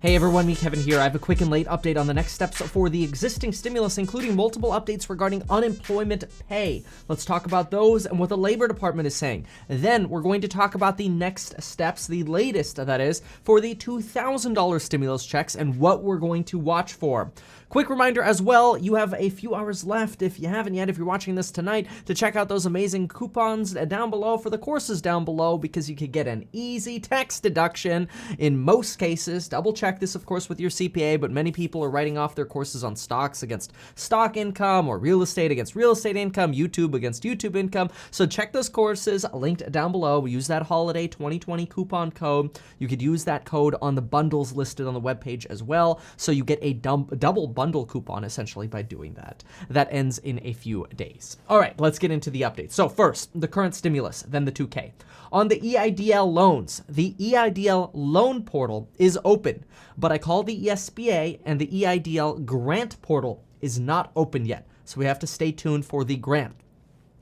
Hey everyone, me Kevin here. I have a quick and late update on the next steps for the existing stimulus, including multiple updates regarding unemployment pay. Let's talk about those and what the Labor Department is saying. Then we're going to talk about the next steps, the latest that is, for the $2,000 stimulus checks and what we're going to watch for. Quick reminder as well, you have a few hours left, if you haven't yet, if you're watching this tonight, to check out those amazing coupons down below for the courses down below, because you could get an easy tax deduction in most cases. Double check this, of course, with your CPA, but many people are writing off their courses on stocks against stock income or real estate against real estate income, YouTube against YouTube income. So check those courses linked down below. We use that holiday 2020 coupon code. You could use that code on the bundles listed on the webpage as well. So you get a double bundle coupon essentially by doing that. That ends in a few days. All right, let's get into the updates. So first, the current stimulus, then the 2K. On the EIDL loans, the EIDL loan portal is open, but I call the ESBA and the EIDL grant portal is not open yet. So we have to stay tuned for the grant.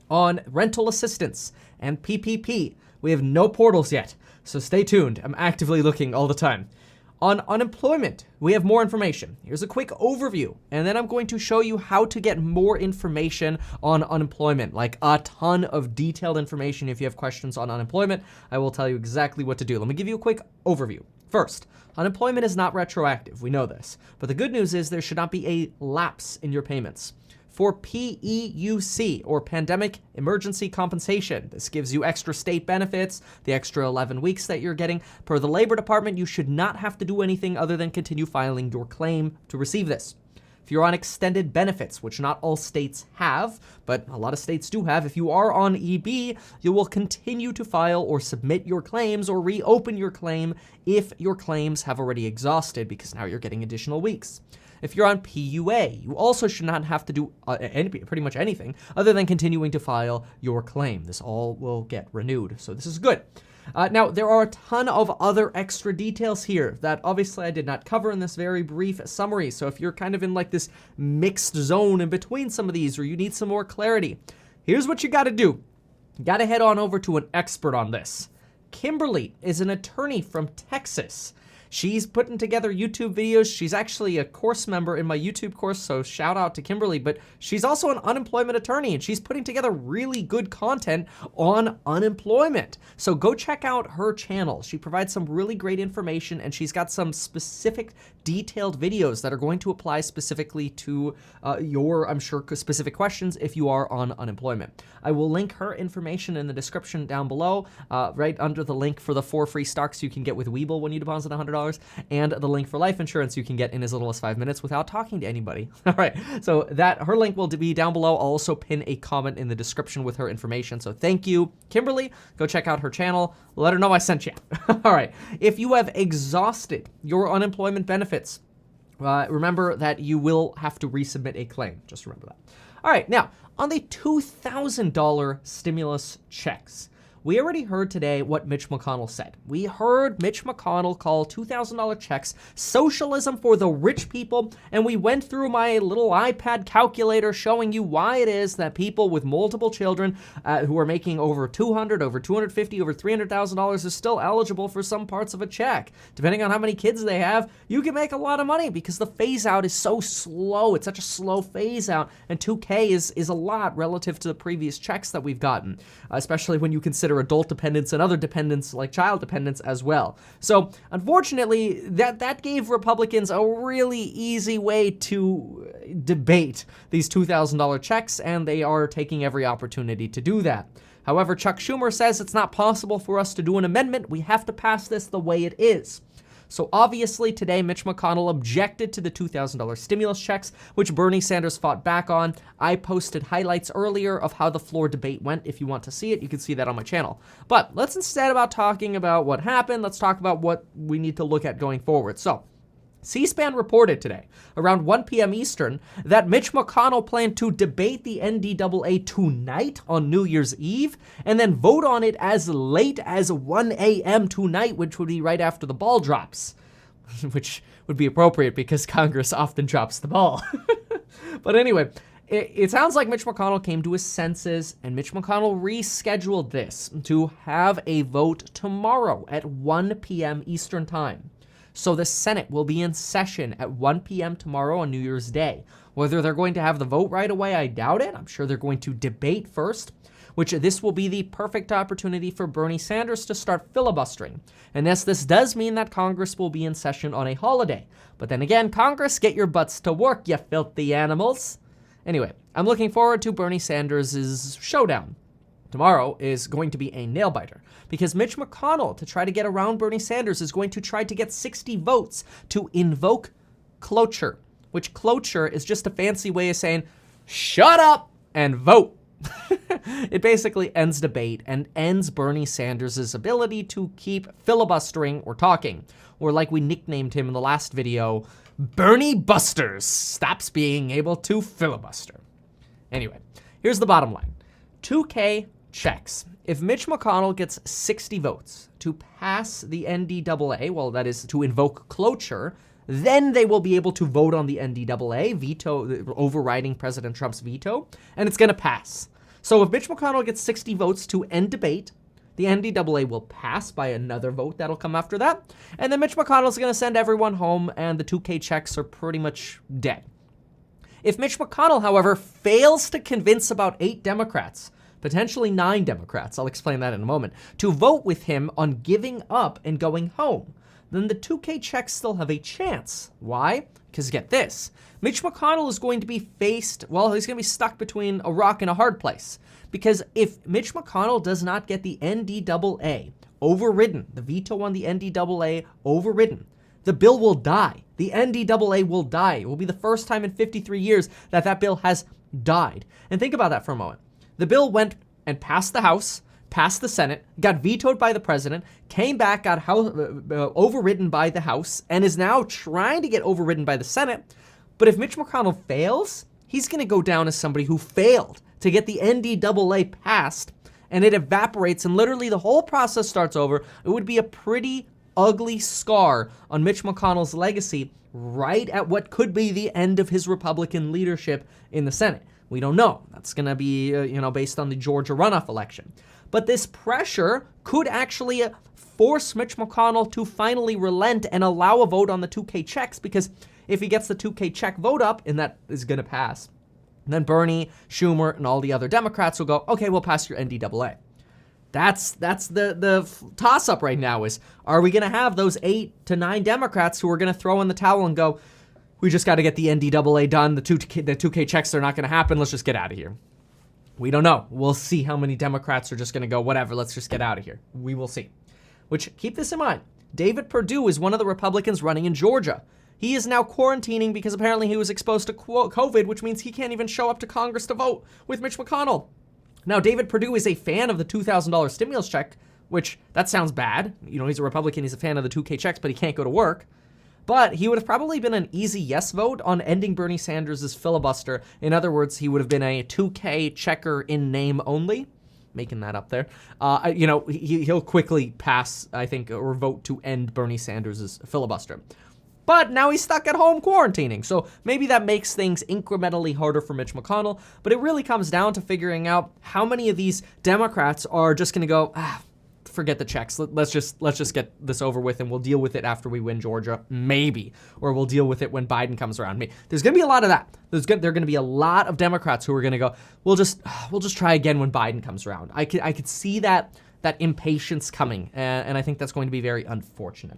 On rental assistance and PPP, we have no portals yet. So stay tuned. I'm actively looking all the time. On unemployment, we have more information. Here's a quick overview, and then I'm going to show you how to get more information on unemployment, like a ton of detailed information. If you have questions on unemployment, I will tell you exactly what to do. Let me give you a quick overview. First, unemployment is not retroactive. We know this. But the good news is there should not be a lapse in your payments. For PEUC, or Pandemic Emergency Compensation, this gives you extra state benefits, the extra 11 weeks that you're getting. Per the Labor Department, you should not have to do anything other than continue filing your claim to receive this. If you're on extended benefits, which not all states have, but a lot of states do have, if you are on EB, you will continue to file or submit your claims or reopen your claim if your claims have already exhausted, because now you're getting additional weeks. If you're on PUA, you also should not have to do pretty much anything other than continuing to file your claim. This all will get renewed, so this is good. Now, there are a ton of other extra details here that obviously I did not cover in this very brief summary, so if you're kind of in like this mixed zone in between some of these, or you need some more clarity, here's what you gotta do. You gotta head on over to an expert on this. Kimberly is an attorney from Texas. She's putting together YouTube videos. She's actually a course member in my YouTube course, so shout out to Kimberly, but she's also an unemployment attorney, and she's putting together really good content on unemployment. So go check out her channel. She provides some really great information, and she's got some specific detailed videos that are going to apply specifically to your, I'm sure, specific questions if you are on unemployment. I will link her information in the description down below, right under the link for the 4 free stocks you can get with Webull when you deposit $100. And the link for life insurance you can get in as little as 5 minutes without talking to anybody. All right, so her link will be down below. I'll also pin a comment in the description with her information. So thank you, Kimberly. Go check out her channel. Let her know I sent you. All right, if you have exhausted your unemployment benefits, remember that you will have to resubmit a claim. Just remember that. All right, now on the $2,000 stimulus checks, we already heard today what Mitch McConnell said. We heard Mitch McConnell call $2,000 checks socialism for the rich people, and we went through my little iPad calculator showing you why it is that people with multiple children who are making over $200,000, over $250,000, over $300,000 is still eligible for some parts of a check. Depending on how many kids they have, you can make a lot of money because the phase out is so slow. It's such a slow phase out, and 2K is a lot relative to the previous checks that we've gotten, especially when you consider adult dependents and other dependents like child dependents as well. So unfortunately, that gave Republicans a really easy way to debate these $2,000 checks, and they are taking every opportunity to do that. However, Chuck Schumer says it's not possible for us to do an amendment. We have to pass this the way it is. So obviously today, Mitch McConnell objected to the $2,000 stimulus checks, which Bernie Sanders fought back on. I posted highlights earlier of how the floor debate went. If you want to see it, you can see that on my channel. But let's instead about talking about what happened, let's talk about what we need to look at going forward. So C-SPAN reported today, around 1 p.m. Eastern, that Mitch McConnell planned to debate the NDAA tonight on New Year's Eve, and then vote on it as late as 1 a.m. tonight, which would be right after the ball drops, which would be appropriate because Congress often drops the ball. But anyway, it sounds like Mitch McConnell came to his senses, and Mitch McConnell rescheduled this to have a vote tomorrow at 1 p.m. Eastern Time. So the Senate will be in session at 1 p.m. tomorrow on New Year's Day. Whether they're going to have the vote right away, I doubt it. I'm sure they're going to debate first, which this will be the perfect opportunity for Bernie Sanders to start filibustering. And yes, this does mean that Congress will be in session on a holiday. But then again, Congress, get your butts to work, you filthy animals. Anyway, I'm looking forward to Bernie Sanders' showdown. Tomorrow is going to be a nail-biter because Mitch McConnell, to try to get around Bernie Sanders, is going to try to get 60 votes to invoke cloture, which cloture is just a fancy way of saying, shut up and vote. It basically ends debate and ends Bernie Sanders' ability to keep filibustering or talking, or like we nicknamed him in the last video, Bernie Busters stops being able to filibuster. Anyway, here's the bottom line. 2K checks. If Mitch McConnell gets 60 votes to pass the NDAA, well, that is to invoke cloture, then they will be able to vote on the NDAA, overriding President Trump's veto, and it's going to pass. So if Mitch McConnell gets 60 votes to end debate, the NDAA will pass by another vote that'll come after that, and then Mitch McConnell's going to send everyone home, and the 2K checks are pretty much dead. If Mitch McConnell, however, fails to convince about 8 Democrats, potentially 9 Democrats, I'll explain that in a moment, to vote with him on giving up and going home, then the 2K checks still have a chance. Why? Because get this, Mitch McConnell is going to be he's going to be stuck between a rock and a hard place. Because if Mitch McConnell does not get the NDAA overridden, the veto on the NDAA overridden, the bill will die. The NDAA will die. It will be the first time in 53 years that that bill has died. And think about that for a moment. The bill went and passed the House, passed the Senate, got vetoed by the president, came back, got overridden by the House, and is now trying to get overridden by the Senate. But if Mitch McConnell fails, he's going to go down as somebody who failed to get the NDAA passed, and it evaporates, and literally the whole process starts over. It would be a pretty ugly scar on Mitch McConnell's legacy right at what could be the end of his Republican leadership in the Senate. We don't know. That's going to be, based on the Georgia runoff election. But this pressure could actually force Mitch McConnell to finally relent and allow a vote on the 2K checks, because if he gets the 2K check vote up, and that is going to pass, then Bernie, Schumer, and all the other Democrats will go, okay, we'll pass your NDAA. That's the toss-up right now is, are we going to have those 8 to 9 Democrats who are going to throw in the towel and go, we just got to get the NDAA done, the 2K checks are not going to happen, let's just get out of here. We don't know. We'll see how many Democrats are just going to go, whatever, let's just get out of here. We will see. Which, keep this in mind, David Perdue is one of the Republicans running in Georgia. He is now quarantining because apparently he was exposed to COVID, which means he can't even show up to Congress to vote with Mitch McConnell. Now, David Perdue is a fan of the $2,000 stimulus check, which, that sounds bad. He's a Republican, he's a fan of the 2K checks, but he can't go to work. But he would have probably been an easy yes vote on ending Bernie Sanders' filibuster. In other words, he would have been a 2K checker in name only. Making that up there. He'll quickly pass, I think, or vote to end Bernie Sanders' filibuster. But now he's stuck at home quarantining. So maybe that makes things incrementally harder for Mitch McConnell. But it really comes down to figuring out how many of these Democrats are just going to go, forget the checks. Let's just get this over with, and we'll deal with it after we win Georgia, maybe, or we'll deal with it when Biden comes around. There's going to be a lot of that. There are going to be a lot of Democrats who are going to go, we'll just try again when Biden comes around. I could see that impatience coming, and I think that's going to be very unfortunate.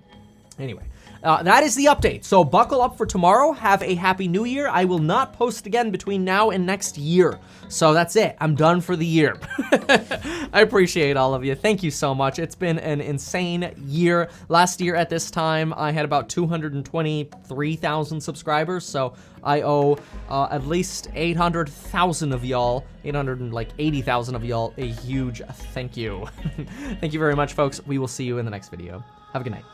Anyway, that is the update. So buckle up for tomorrow. Have a happy new year. I will not post again between now and next year. So that's it. I'm done for the year. I appreciate all of you. Thank you so much. It's been an insane year. Last year at this time, I had about 223,000 subscribers. So I owe at least 800,000 of y'all, 880,000 of y'all, a huge thank you. Thank you very much, folks. We will see you in the next video. Have a good night.